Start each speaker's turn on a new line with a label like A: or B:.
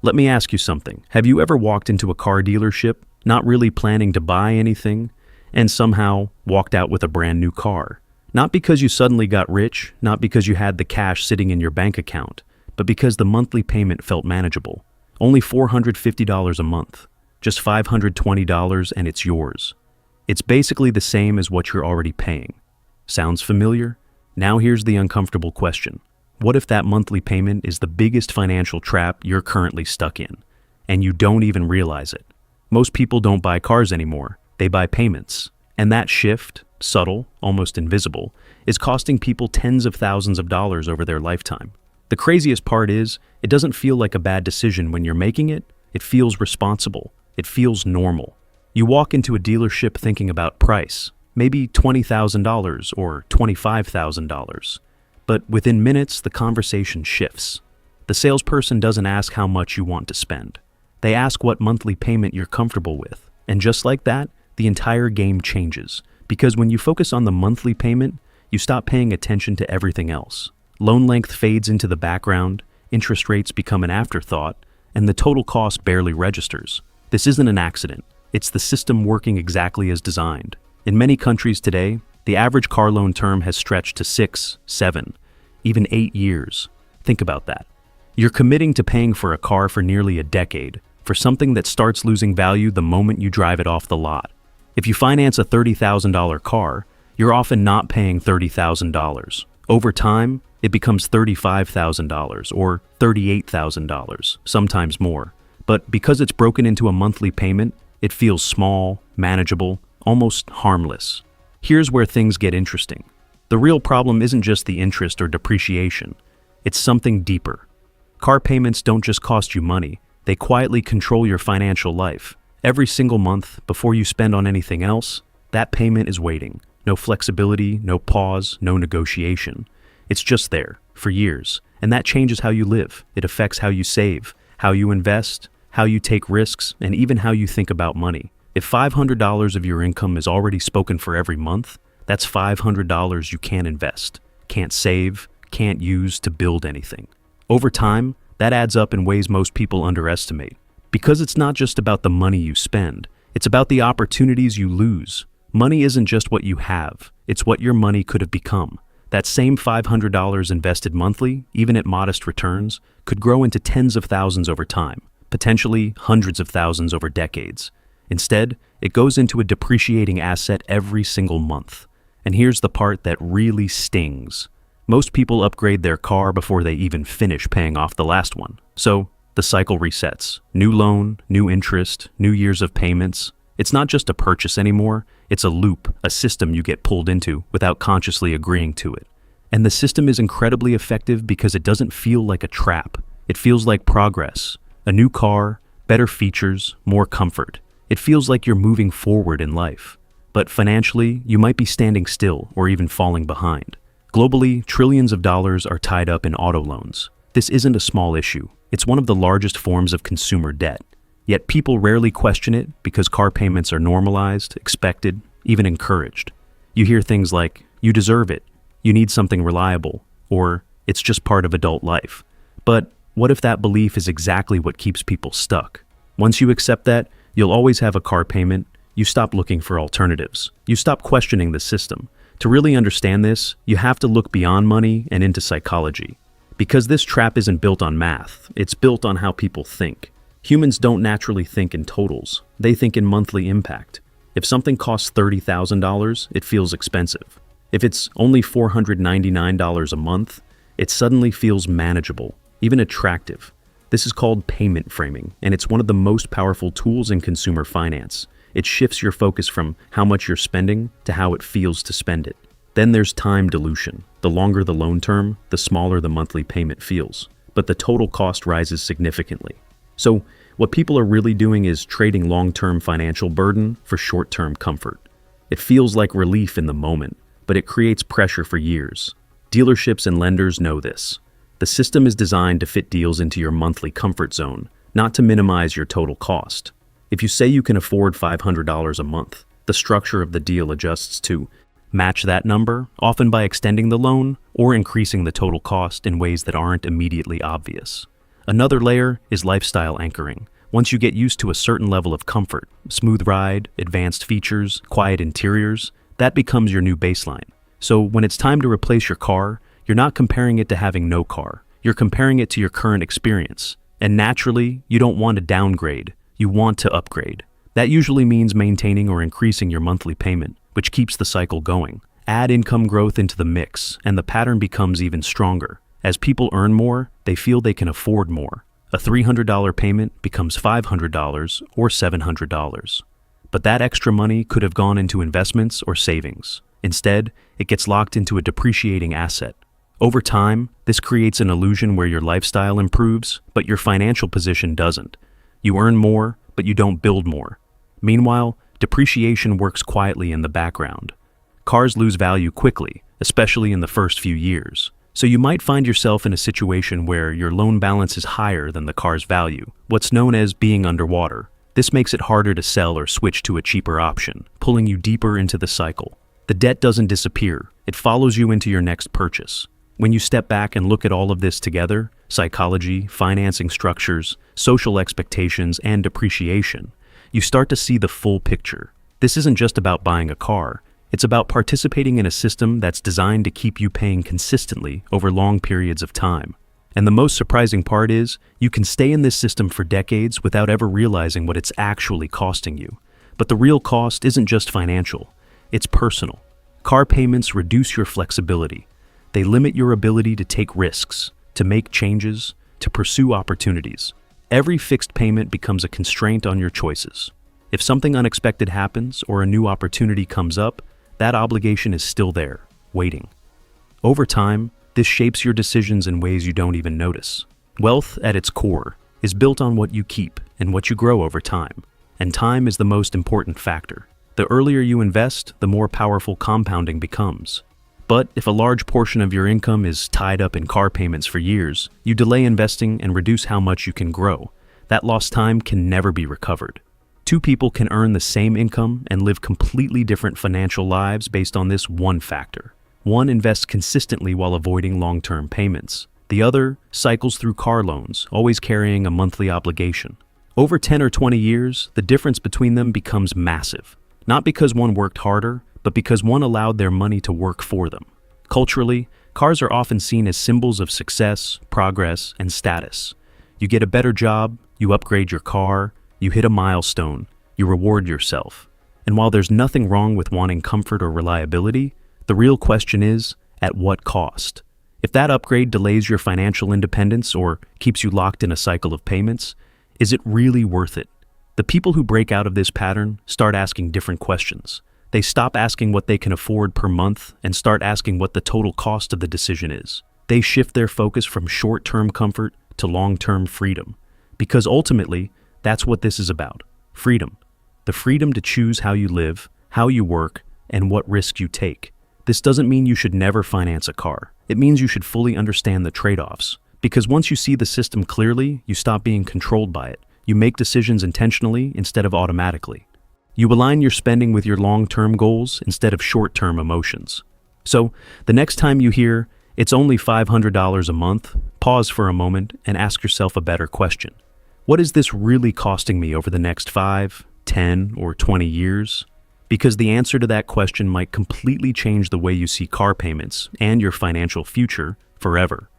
A: Let me ask you something. Have you ever walked into a car dealership, not really planning to buy anything, and somehow walked out with a brand new car? Not because you suddenly got rich, not because you had the cash sitting in your bank account, but because the monthly payment felt manageable. Only $450 a month. Just $520 and it's yours. It's basically the same as what you're already paying. Sounds familiar? Now here's the uncomfortable question. What if that monthly payment is the biggest financial trap you're currently stuck in, and you don't even realize it? Most people don't buy cars anymore. They buy payments. And that shift, subtle, almost invisible, is costing people tens of thousands of dollars over their lifetime. The craziest part is, it doesn't feel like a bad decision when you're making it. It feels responsible. It feels normal. You walk into a dealership thinking about price, maybe $20,000 or $25,000. But within minutes, the conversation shifts. The salesperson doesn't ask how much you want to spend. They ask what monthly payment you're comfortable with. And just like that, the entire game changes. Because when you focus on the monthly payment, you stop paying attention to everything else. Loan length fades into the background, interest rates become an afterthought, and the total cost barely registers. This isn't an accident. It's the system working exactly as designed. In many countries today, the average car loan term has stretched to 6, 7, even 8 years. Think about that. You're committing to paying for a car for nearly a decade, for something that starts losing value the moment you drive it off the lot. If you finance a $30,000 car, you're often not paying $30,000. Over time, it becomes $35,000 or $38,000, sometimes more. But because it's broken into a monthly payment, it feels small, manageable, almost harmless. Here's where things get interesting. The real problem isn't just the interest or depreciation. It's something deeper. Car payments don't just cost you money, they quietly control your financial life. Every single month, before you spend on anything else, that payment is waiting. No flexibility, no pause, no negotiation. It's just there, for years, and that changes how you live. It affects how you save, how you invest, how you take risks, and even how you think about money. If $500 of your income is already spoken for every month, that's $500 you can't invest, can't save, can't use to build anything. Over time, that adds up in ways most people underestimate. Because it's not just about the money you spend, it's about the opportunities you lose. Money isn't just what you have, it's what your money could have become. That same $500 invested monthly, even at modest returns, could grow into tens of thousands over time, potentially hundreds of thousands over decades. Instead, it goes into a depreciating asset every single month. And here's the part that really stings. Most people upgrade their car before they even finish paying off the last one. So, the cycle resets. New loan, new interest, new years of payments. It's not just a purchase anymore, it's a loop, a system you get pulled into without consciously agreeing to it. And the system is incredibly effective because it doesn't feel like a trap. It feels like progress. A new car, better features, more comfort. It feels like you're moving forward in life. But financially, you might be standing still or even falling behind. Globally, trillions of dollars are tied up in auto loans. This isn't a small issue. It's one of the largest forms of consumer debt. Yet people rarely question it because car payments are normalized, expected, even encouraged. You hear things like, "You deserve it," "You need something reliable," or "It's just part of adult life." But what if that belief is exactly what keeps people stuck? Once you accept that, you'll always have a car payment, you stop looking for alternatives. You stop questioning the system. To really understand this, you have to look beyond money and into psychology. Because this trap isn't built on math, it's built on how people think. Humans don't naturally think in totals, they think in monthly impact. If something costs $30,000, it feels expensive. If it's only $499 a month, it suddenly feels manageable, even attractive. This is called payment framing, and it's one of the most powerful tools in consumer finance. It shifts your focus from how much you're spending to how it feels to spend it. Then there's time dilution. The longer the loan term, the smaller the monthly payment feels, but the total cost rises significantly. So, what people are really doing is trading long-term financial burden for short-term comfort. It feels like relief in the moment, but it creates pressure for years. Dealerships and lenders know this. The system is designed to fit deals into your monthly comfort zone, not to minimize your total cost. If you say you can afford $500 a month, the structure of the deal adjusts to match that number, often by extending the loan or increasing the total cost in ways that aren't immediately obvious. Another layer is lifestyle anchoring. Once you get used to a certain level of comfort, smooth ride, advanced features, quiet interiors, that becomes your new baseline. So when it's time to replace your car, you're not comparing it to having no car. You're comparing it to your current experience. And naturally, you don't want to downgrade. You want to upgrade. That usually means maintaining or increasing your monthly payment, which keeps the cycle going. Add income growth into the mix, and the pattern becomes even stronger. As people earn more, they feel they can afford more. A $300 payment becomes $500 or $700. But that extra money could have gone into investments or savings. Instead, it gets locked into a depreciating asset. Over time, this creates an illusion where your lifestyle improves, but your financial position doesn't. You earn more, but you don't build more. Meanwhile, depreciation works quietly in the background. Cars lose value quickly, especially in the first few years. So you might find yourself in a situation where your loan balance is higher than the car's value, what's known as being underwater. This makes it harder to sell or switch to a cheaper option, pulling you deeper into the cycle. The debt doesn't disappear, it follows you into your next purchase. When you step back and look at all of this together, psychology, financing structures, social expectations, and depreciation, you start to see the full picture. This isn't just about buying a car. It's about participating in a system that's designed to keep you paying consistently over long periods of time. And the most surprising part is, you can stay in this system for decades without ever realizing what it's actually costing you. But the real cost isn't just financial, it's personal. Car payments reduce your flexibility. They limit your ability to take risks, to make changes, to pursue opportunities. Every fixed payment becomes a constraint on your choices. If something unexpected happens or a new opportunity comes up, that obligation is still there, waiting. Over time, this shapes your decisions in ways you don't even notice. Wealth, at its core, is built on what you keep and what you grow over time. And time is the most important factor. The earlier you invest, the more powerful compounding becomes. But if a large portion of your income is tied up in car payments for years, you delay investing and reduce how much you can grow. That lost time can never be recovered. Two people can earn the same income and live completely different financial lives based on this one factor. One invests consistently while avoiding long-term payments. The other cycles through car loans, always carrying a monthly obligation. Over 10 or 20 years, the difference between them becomes massive. Not because one worked harder, but because one allowed their money to work for them. Culturally, cars are often seen as symbols of success, progress, and status. You get a better job, you upgrade your car, you hit a milestone, you reward yourself. And while there's nothing wrong with wanting comfort or reliability, the real question is, at what cost? If that upgrade delays your financial independence or keeps you locked in a cycle of payments, is it really worth it? The people who break out of this pattern start asking different questions. They stop asking what they can afford per month and start asking what the total cost of the decision is. They shift their focus from short-term comfort to long-term freedom. Because ultimately, that's what this is about. Freedom. The freedom to choose how you live, how you work, and what risks you take. This doesn't mean you should never finance a car. It means you should fully understand the trade-offs. Because once you see the system clearly, you stop being controlled by it. You make decisions intentionally instead of automatically. You align your spending with your long-term goals instead of short-term emotions. So, the next time you hear, "It's only $500 a month," pause for a moment and ask yourself a better question. What is this really costing me over the next 5, 10, or 20 years? Because the answer to that question might completely change the way you see car payments and your financial future forever.